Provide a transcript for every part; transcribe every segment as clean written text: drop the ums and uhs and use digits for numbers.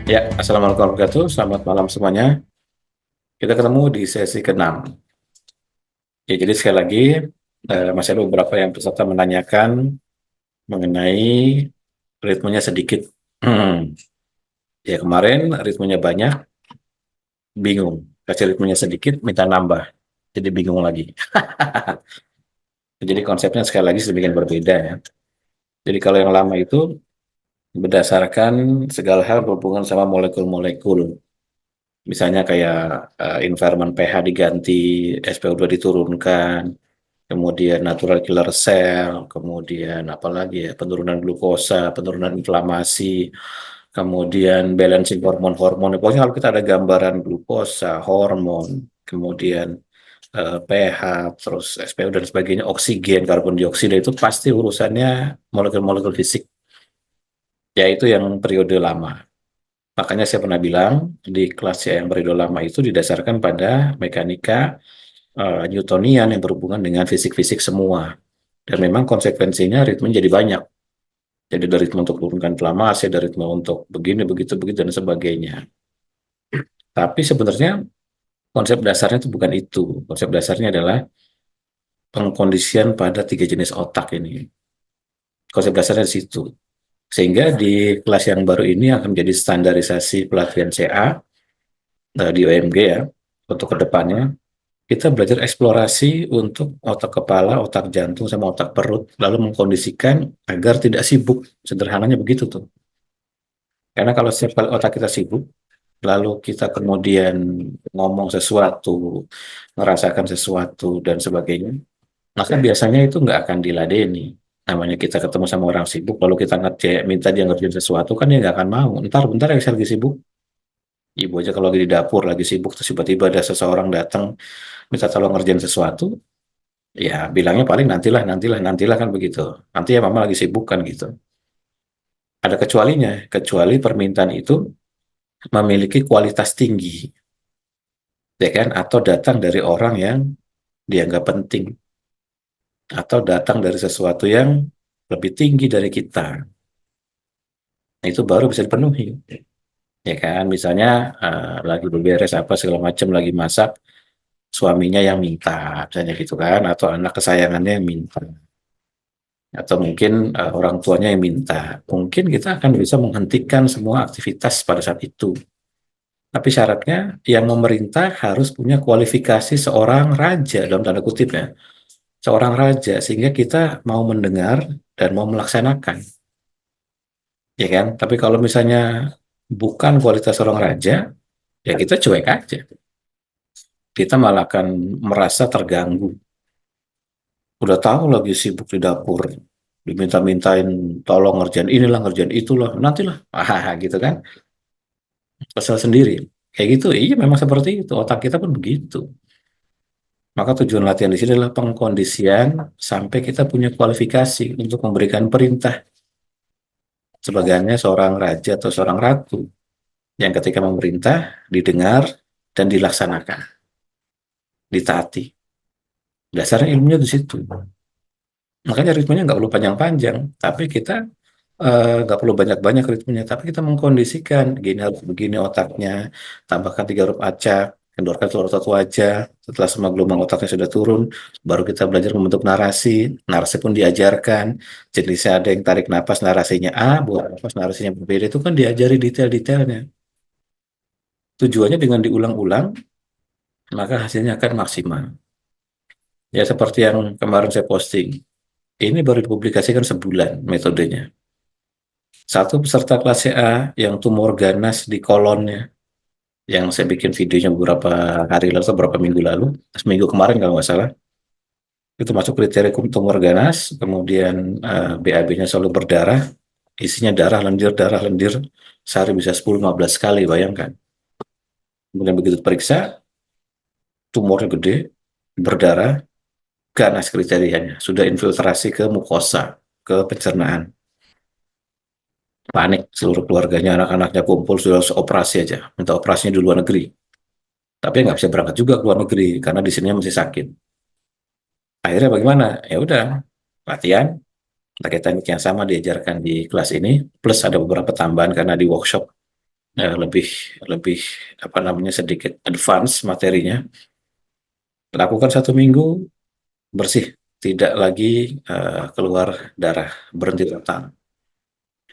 Ya, Assalamualaikum warahmatullahi wabarakatuh. Selamat malam semuanya. Kita ketemu di sesi ke-6. Ya, jadi sekali lagi, masih ada beberapa yang peserta menanyakan mengenai ritmenya sedikit. Ya, kemarin ritmenya banyak, bingung. Kasih ritmenya sedikit, minta nambah. Jadi bingung lagi. Jadi konsepnya sekali lagi sedemikian berbeda ya. Jadi kalau yang lama itu berdasarkan segala hal berhubungan sama molekul-molekul. Misalnya kayak environment pH diganti, SpO2 diturunkan, kemudian natural killer cell, kemudian apalagi ya, penurunan glukosa, penurunan inflamasi, kemudian balancing hormon-hormon. Pokoknya kalau kita ada gambaran glukosa, hormon, kemudian pH, terus SpO dan sebagainya, oksigen, karbon dioksida itu pasti urusannya molekul-molekul fisik, yaitu yang periode lama. Makanya saya pernah bilang di kelas yang periode lama itu didasarkan pada mekanika Newtonian yang berhubungan dengan fisik-fisik semua. Dan memang konsekuensinya ritme jadi banyak. Jadi dari ritme untuk menurunkan inflamasi, dari ritme untuk begini, begitu, begitu, dan sebagainya. Tapi sebenarnya konsep dasarnya itu bukan itu. Konsep dasarnya adalah pengkondisian pada tiga jenis otak ini. Konsep dasarnya di situ. Sehingga di kelas yang baru ini akan menjadi standarisasi pelatihan CA di OMG ya, untuk kedepannya. Kita belajar eksplorasi untuk otak kepala, otak jantung, sama otak perut, lalu mengkondisikan agar tidak sibuk. Sederhananya begitu tuh. Karena kalau setiap kali otak kita sibuk, lalu kita kemudian ngomong sesuatu, merasakan sesuatu, dan sebagainya, maka biasanya itu nggak akan diladeni. Namanya kita ketemu sama orang sibuk, lalu kita minta dia ngerjain sesuatu, kan dia nggak akan mau. Ntar, bentar ya saya lagi sibuk. Ibu aja kalau lagi di dapur, lagi sibuk, terus tiba-tiba ada seseorang datang, minta tolong ngerjain sesuatu, ya bilangnya paling nantilah, nantilah, nantilah kan begitu. Nanti ya mama lagi sibuk kan gitu. Ada kecualinya, kecuali permintaan itu memiliki kualitas tinggi, ya kan? Atau datang dari orang yang dianggap penting, atau datang dari sesuatu yang lebih tinggi dari kita. Nah, itu baru bisa dipenuhi, ya kan? Misalnya lagi beberes apa segala macam, lagi masak, suaminya yang minta, misalnya gitu kan? Atau anak kesayangannya yang minta. Atau mungkin orang tuanya yang minta. Mungkin kita akan bisa menghentikan semua aktivitas pada saat itu. Tapi syaratnya yang memerintah harus punya kualifikasi seorang raja dalam tanda kutip ya. Seorang raja sehingga kita mau mendengar dan mau melaksanakan. Ya kan? Tapi kalau misalnya bukan kualitas seorang raja, ya kita cuek aja. Kita malah akan merasa terganggu. Udah tahu lagi sibuk di dapur, diminta-mintain tolong ngerjain inilah, ngerjain itulah, nantilah. Gitu kan. Kesel sendiri. Kayak gitu, iya memang seperti itu. Otak kita pun begitu. Maka tujuan latihan di sini adalah pengkondisian sampai kita punya kualifikasi untuk memberikan perintah sebagainya seorang raja atau seorang ratu yang ketika memerintah didengar dan dilaksanakan, ditaati. Dasarnya ilmunya di situ. Makanya ritmenya nggak perlu panjang-panjang, tapi kita nggak perlu banyak-banyak ritmenya, tapi kita mengkondisikan gini harus begini otaknya, tambahkan 3 huruf acak, kendorkan seluruh otot wajah, setelah semua gelombang otaknya sudah turun, baru kita belajar membentuk narasi, narasi pun diajarkan, jenisnya ada yang tarik napas narasinya A, buang napas narasinya berbeda, itu kan diajari detail-detailnya. Tujuannya dengan diulang-ulang, maka hasilnya akan maksimal. Ya seperti yang kemarin saya posting, ini baru dipublikasikan sebulan metodenya. Satu peserta kelas A yang tumor ganas di kolonnya, yang saya bikin videonya beberapa hari lalu atau beberapa minggu lalu, seminggu kemarin kalau nggak salah, itu masuk kriteria tumor ganas, kemudian BAB-nya selalu berdarah, isinya darah lendir, sehari bisa 10-15 kali, bayangkan. Kemudian begitu periksa, tumornya gede, berdarah, ganas kriterianya, sudah infiltrasi ke mukosa, ke pencernaan. Panik seluruh keluarganya, anak-anaknya kumpul, sudah harus operasi aja, minta operasinya di luar negeri. Tapi nggak bisa berangkat juga ke luar negeri, karena di sini masih sakit. Akhirnya bagaimana? Ya udah, latihan, pakai teknik yang sama diajarkan di kelas ini, plus ada beberapa tambahan karena di workshop lebih lebih apa namanya sedikit advance materinya. Lakukan 1 minggu bersih, tidak lagi keluar darah, berhenti total.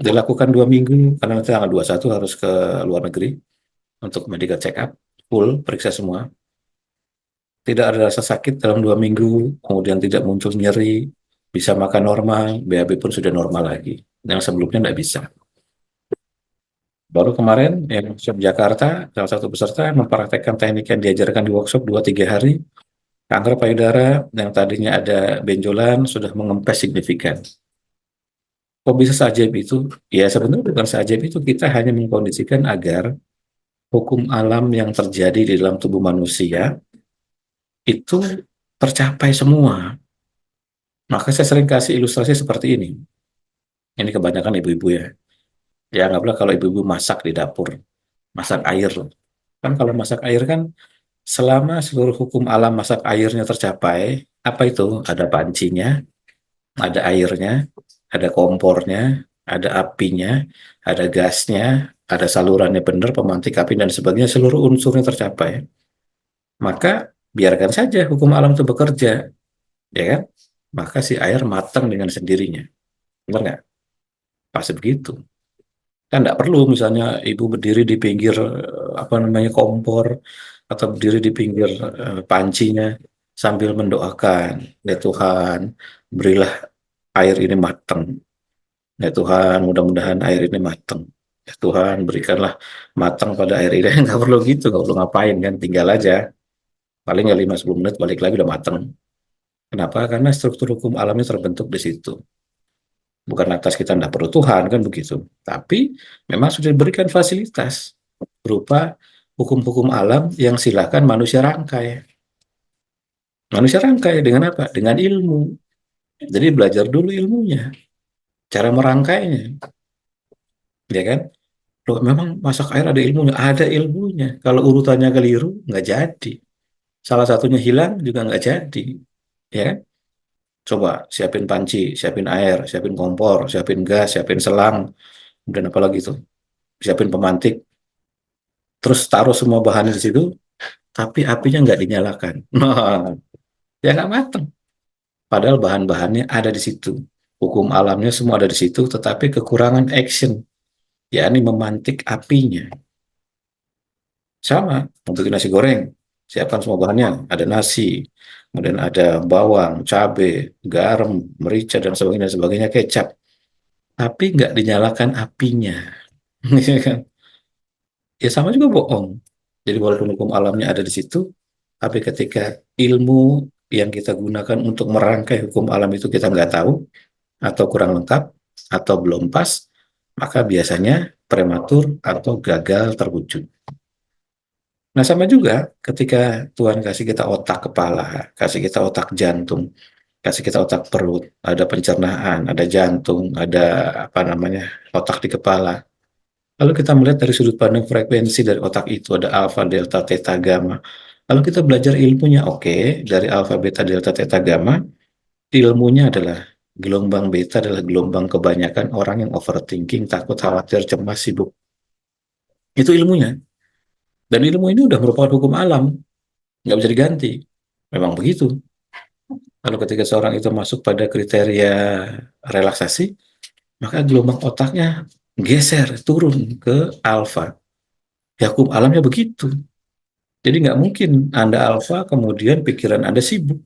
Dilakukan 2 minggu karena nanti tanggal 21 harus ke luar negeri untuk medical check up full, periksa semua. Tidak ada rasa sakit dalam 2 minggu, kemudian tidak muncul nyeri, bisa makan normal, BAB pun sudah normal lagi. Yang sebelumnya tidak bisa. Baru kemarin yang workshop Jakarta, salah satu peserta mempraktekkan teknik yang diajarkan di workshop 2-3 hari, kanker payudara yang tadinya ada benjolan sudah mengempes signifikan. Kok bisa seajaib itu? Ya sebenarnya bukan seajaib itu, kita hanya mengkondisikan agar hukum alam yang terjadi di dalam tubuh manusia itu tercapai semua. Maka saya sering kasih ilustrasi seperti ini. Ini kebanyakan ibu-ibu ya. Ya anggaplah kalau ibu-ibu masak di dapur, masak air. Kan kalau masak air kan selama seluruh hukum alam masak airnya tercapai, apa itu? Ada pancinya, ada airnya, ada kompornya, ada apinya, ada gasnya, ada salurannya benar, pemantik api dan sebagainya, seluruh unsurnya tercapai. Maka biarkan saja hukum alam itu bekerja, ya kan? Maka si air matang dengan sendirinya. Benar nggak? Pasti begitu. Kan nggak perlu misalnya ibu berdiri di pinggir apa namanya kompor atau berdiri di pinggir pancinya sambil mendoakan, ya Tuhan, berilah air ini matang. Ya Tuhan, mudah-mudahan air ini matang. Ya Tuhan, berikanlah matang pada air ini. Nggak perlu gitu, nggak perlu ngapain kan, tinggal aja. Paling ya 5-10 menit balik lagi udah matang. Kenapa? Karena struktur hukum alamnya terbentuk di situ. Bukan atas kita tidak perlu Tuhan, kan begitu. Tapi memang sudah diberikan fasilitas berupa hukum-hukum alam yang silakan manusia rangkai. Manusia rangkai dengan apa? Dengan ilmu. Jadi belajar dulu ilmunya, cara merangkainya, ya kan? Loh, memang masak air ada ilmunya? Ada ilmunya. Kalau urutannya keliru, nggak jadi. Salah satunya hilang juga nggak jadi, ya kan? Coba siapin panci, siapin air, siapin kompor, siapin gas, siapin selang, dan apalagi itu, siapin pemantik, terus taruh semua bahan di situ, tapi apinya nggak dinyalakan. Nah, ya nggak mateng. Padahal bahan-bahannya ada di situ. Hukum alamnya semua ada di situ, tetapi kekurangan action, yakni memantik apinya. Sama, untuk nasi goreng, siapkan semua bahannya. Ada nasi, kemudian ada bawang, cabai, garam, merica, dan sebagainya, kecap. Tapi nggak dinyalakan apinya. Ya kan? Ya sama juga bohong. Jadi walaupun hukum alamnya ada di situ, tapi ketika ilmu yang kita gunakan untuk merangkai hukum alam itu kita nggak tahu, atau kurang lengkap, atau belum pas, maka biasanya prematur atau gagal terwujud. Nah sama juga ketika Tuhan kasih kita otak kepala, kasih kita otak jantung, kasih kita otak perut, ada pencernaan, ada jantung, ada apa namanya otak di kepala. Lalu kita melihat dari sudut pandang frekuensi dari otak itu ada alfa, delta, theta, gamma. Lalu kita belajar ilmunya, oke, dari alfa, beta, delta, theta, gamma, ilmunya adalah gelombang beta adalah gelombang kebanyakan orang yang overthinking, takut, khawatir, cemas, sibuk. Itu ilmunya. Dan ilmu ini udah merupakan hukum alam, nggak bisa diganti. Memang begitu. Lalu ketika seorang itu masuk pada kriteria relaksasi, maka gelombang otaknya geser, turun ke alfa. Ya hukum alamnya begitu. Jadi nggak mungkin Anda alfa, kemudian pikiran Anda sibuk.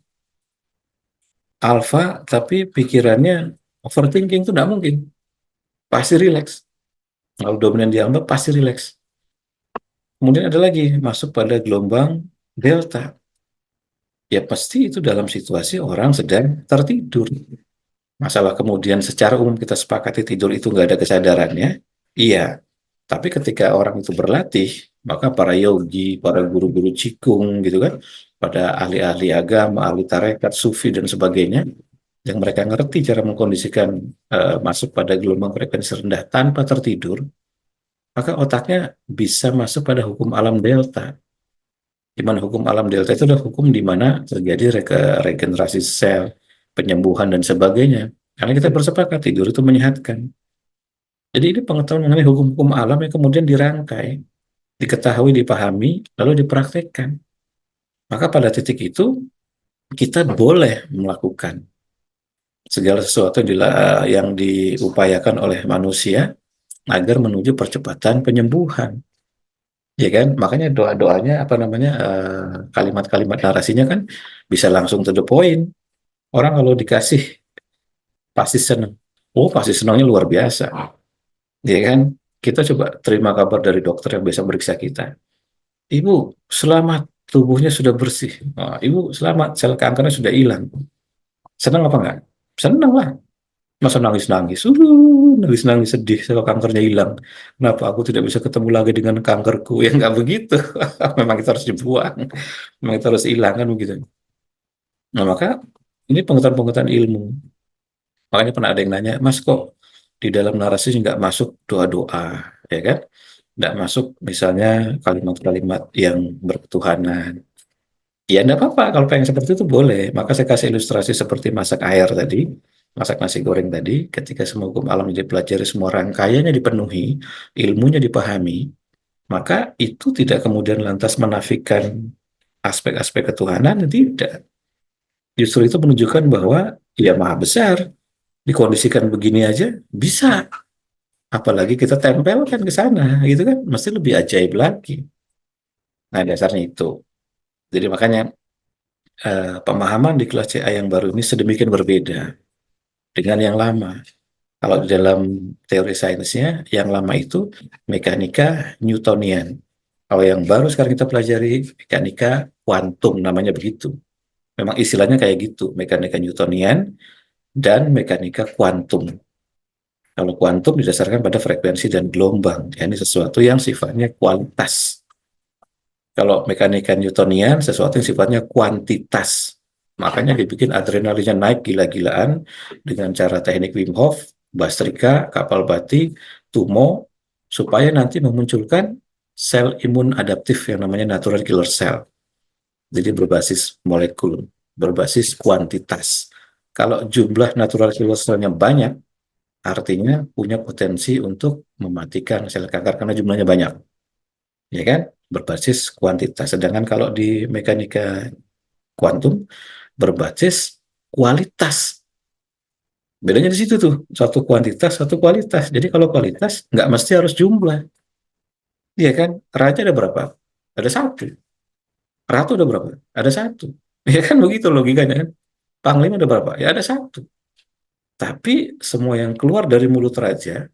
Alfa, tapi pikirannya overthinking itu nggak mungkin. Pasti rileks. Kalau dominan diambang, pasti rileks. Kemudian ada lagi, masuk pada gelombang delta. Ya pasti itu dalam situasi orang sedang tertidur. Masalah kemudian secara umum kita sepakati tidur itu nggak ada kesadarannya. Iya, tapi ketika orang itu berlatih, maka para yogi, para guru-guru cikung gitu kan, pada ahli-ahli agama, ahli tarekat, sufi dan sebagainya, yang mereka ngerti cara mengkondisikan masuk pada gelombang frekuensi rendah tanpa tertidur, maka otaknya bisa masuk pada hukum alam delta. Di mana hukum alam delta itu adalah hukum di mana terjadi regenerasi sel, penyembuhan dan sebagainya. Karena kita bersepakat tidur itu menyehatkan. Jadi ini pengetahuan mengenai hukum-hukum alam yang kemudian dirangkai, diketahui, dipahami, lalu dipraktekkan. Maka pada titik itu kita boleh melakukan segala sesuatu yang diupayakan oleh manusia agar menuju percepatan penyembuhan. Ya kan, makanya doa-doanya apa namanya kalimat-kalimat narasinya kan bisa langsung to the point. Orang kalau dikasih pasti senang. Oh, pasti senangnya luar biasa. Ya kan, kita coba terima kabar dari dokter yang biasa meriksa kita. Ibu, selamat, tubuhnya sudah bersih. Ah, Ibu, selamat, sel kankernya sudah hilang. Senang apa enggak? Senang lah. Masa nangis-nangis? Nangis-nangis sedih, sel kankernya hilang. Kenapa aku tidak bisa ketemu lagi dengan kankerku? Ya nggak begitu. Memang kita harus dibuang. Memang kita harus hilang kan begitu. Nah, maka ini pengetahuan-pengetahuan ilmu. Makanya pernah ada yang nanya, Mas kok di dalam narasi nggak masuk doa-doa, ya kan? Nggak masuk misalnya kalimat-kalimat yang berketuhanan. Ya enggak apa-apa, kalau pengen seperti itu boleh. Maka saya kasih ilustrasi seperti masak air tadi, masak nasi goreng tadi, ketika semua hukum alam dipelajari, semua rangkaiannya dipenuhi, ilmunya dipahami, maka itu tidak kemudian lantas menafikan aspek-aspek ketuhanan, tidak. Justru itu menunjukkan bahwa ya maha besar, dikondisikan begini aja bisa. Apalagi kita tempelkan ke sana, gitu kan, mesti lebih ajaib lagi. Nah, dasarnya itu. Jadi makanya pemahaman di kelas CA yang baru ini sedemikian berbeda dengan yang lama. Kalau di dalam teori sainsnya, yang lama itu mekanika Newtonian. Kalau yang baru sekarang kita pelajari mekanika kuantum, namanya begitu. Memang istilahnya kayak gitu, mekanika Newtonian dan mekanika kuantum. Kalau kuantum didasarkan pada frekuensi dan gelombang, ya, ini sesuatu yang sifatnya kualitas. Kalau mekanika Newtonian, sesuatu yang sifatnya kuantitas. Makanya dibikin adrenalinnya naik gila-gilaan dengan cara teknik Wim Hof, Bastrika, kapal batik, Tumo, supaya nanti memunculkan sel imun adaptif yang namanya natural killer cell. Jadi berbasis molekul, berbasis kuantitas. Kalau jumlah natural killer cell-nya banyak, artinya punya potensi untuk mematikan sel kanker karena jumlahnya banyak, ya kan? Berbasis kuantitas. Sedangkan kalau di mekanika kuantum berbasis kualitas. Bedanya di situ tuh, satu kuantitas, satu kualitas. Jadi kalau kualitas nggak mesti harus jumlah, ya kan? Raja ada berapa? Ada satu. Ratu ada berapa? Ada satu. Ya kan begitu logikanya kan? Panglima ada berapa? Ya ada satu. Tapi semua yang keluar dari mulut raja,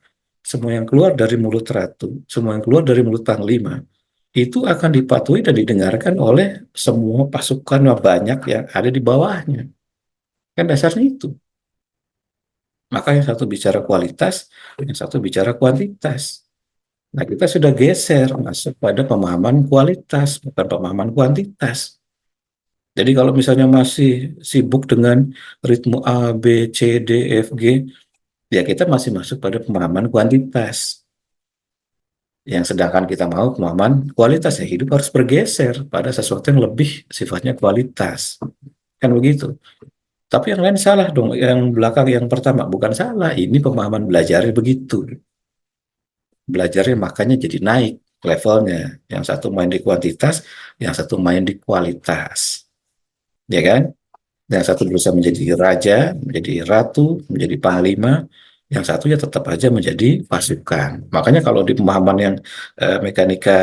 semua yang keluar dari mulut ratu, semua yang keluar dari mulut panglima, itu akan dipatuhi dan didengarkan oleh semua pasukan banyak yang ada di bawahnya. Kan dasarnya itu. Maka yang satu bicara kualitas, yang satu bicara kuantitas. Nah, kita sudah geser masuk pada pemahaman kualitas, bukan pemahaman kuantitas. Jadi kalau misalnya masih sibuk dengan ritme A, B, C, D, F, G, ya kita masih masuk pada pemahaman kuantitas. Yang sedangkan kita mau pemahaman kualitas, ya hidup harus bergeser pada sesuatu yang lebih sifatnya kualitas. Kan begitu. Tapi yang lain salah dong. Yang belakang yang pertama bukan salah. Ini pemahaman belajarnya begitu. Belajarnya makanya jadi naik levelnya. Yang satu main di kuantitas, yang satu main di kualitas. Ya kan? Yang satu berusaha menjadi raja, menjadi ratu, menjadi panglima, yang satu ya tetap aja menjadi pasukan. Makanya kalau di pemahaman yang mekanika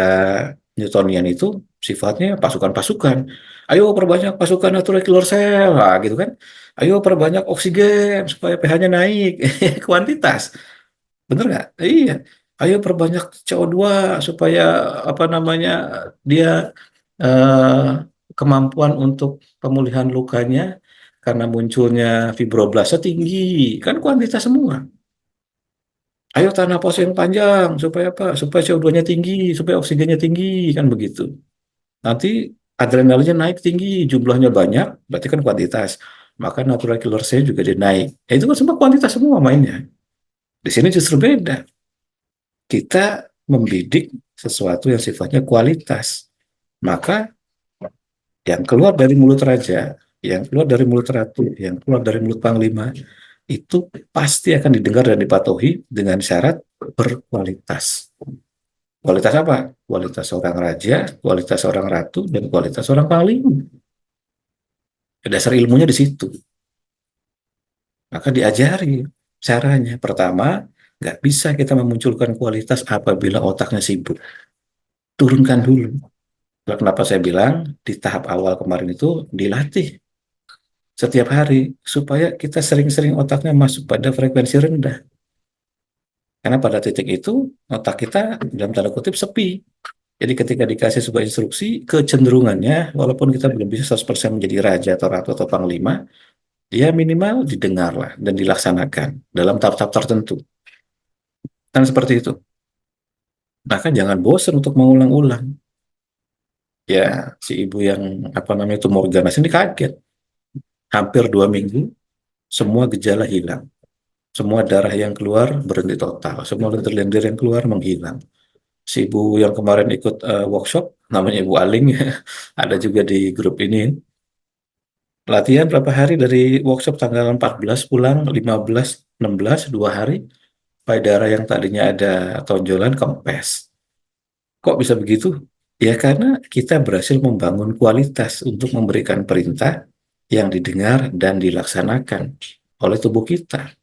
Newtonian itu sifatnya pasukan-pasukan. Ayo perbanyak pasukan natural killer cell, nah, gitu kan. Ayo perbanyak oksigen supaya pH-nya naik. Kuantitas, bener nggak? Iya. Ayo perbanyak CO2 supaya apa namanya dia eh, kemampuan untuk pemulihan lukanya karena munculnya fibroblastnya tinggi, kan kuantitas semua. Ayo tanah pos yang panjang supaya apa? Supaya CO2-nya tinggi, supaya oksigennya tinggi, kan begitu. Nanti adrenalinnya naik tinggi, jumlahnya banyak, berarti kan kuantitas. Maka natural killer cell juga dia naik. Ya, itu kan semua kuantitas semua mainnya. Di sini justru beda. Kita membidik sesuatu yang sifatnya kualitas. Maka yang keluar dari mulut raja, yang keluar dari mulut ratu, yang keluar dari mulut panglima, itu pasti akan didengar dan dipatuhi dengan syarat berkualitas. Kualitas apa? Kualitas seorang raja, kualitas seorang ratu, dan kualitas seorang panglima. Dasar ilmunya di situ. Maka diajari caranya. Pertama, nggak bisa kita memunculkan kualitas apabila otaknya sibuk. Turunkan dulu. Kenapa saya bilang di tahap awal kemarin itu dilatih setiap hari supaya kita sering-sering otaknya masuk pada frekuensi rendah. Karena pada titik itu otak kita dalam tanda kutip sepi. Jadi ketika dikasih sebuah instruksi, kecenderungannya walaupun kita belum bisa 100% menjadi raja atau ratu atau panglima, dia minimal didengar lah dan dilaksanakan dalam tahap-tahap tertentu. Kan seperti itu. Maka jangan bosan untuk mengulang-ulang. Ya, si ibu yang apa namanya itu Morganas ini kaget. Hampir 2 minggu, semua gejala hilang. Semua darah yang keluar berhenti total. Semua lendir-lendir yang keluar menghilang. Si ibu yang kemarin ikut workshop, namanya Ibu Aling, ada juga di grup ini. Latihan berapa hari dari workshop tanggal 14 pulang, 15, 16, 2 hari. Payudara yang tadinya ada tonjolan kempes. Kok bisa begitu? Ya karena kita berhasil membangun kualitas untuk memberikan perintah yang didengar dan dilaksanakan oleh tubuh kita.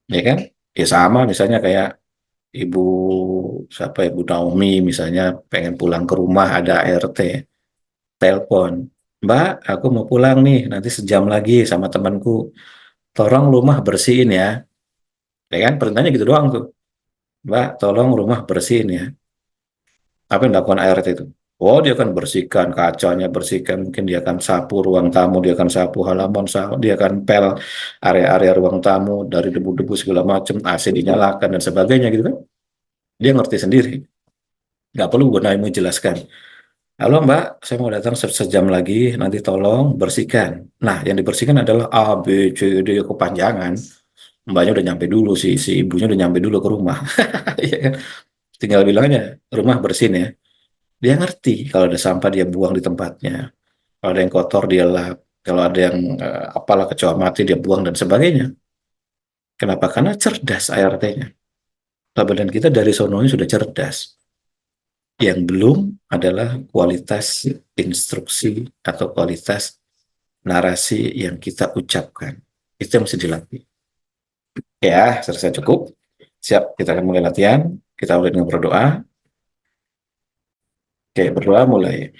Ya kan? Ya sama misalnya kayak Ibu siapa Ibu Naomi misalnya pengen pulang ke rumah ada ART, telepon. Mbak, aku mau pulang nih, nanti sejam lagi sama temanku. Tolong rumah bersihin ya. Ya kan? Perintahnya gitu doang tuh. Mbak, tolong rumah bersihin ya. Apa yang dilakukan ART itu? Oh, dia akan bersihkan kacanya, bersihkan, mungkin dia akan sapu ruang tamu, dia akan sapu halaman, dia akan pel area-area ruang tamu dari debu-debu segala macam, AC dinyalakan dan sebagainya gitu kan. Dia ngerti sendiri. Nggak perlu gue Naim menjelaskan. Halo Mbak, saya mau datang sejam lagi, nanti tolong bersihkan. Nah, yang dibersihkan adalah A, B, C, D, kepanjangan. Mbaknya udah nyampe dulu, si ibunya udah nyampe dulu ke rumah. Iya kan? Tinggal bilangnya, rumah bersin ya. Dia ngerti kalau ada sampah dia buang di tempatnya. Kalau ada yang kotor dia lap. Kalau ada yang apalah kecoa mati dia buang dan sebagainya. Kenapa? Karena cerdas ART-nya. Badan kita dari sononya sudah cerdas. Yang belum adalah kualitas instruksi atau kualitas narasi yang kita ucapkan. Itu yang mesti dilatih. Ya, selesai cukup. Siap, kita akan mulai latihan. Kita mulai dengan berdoa. Oke, berdoa mulai.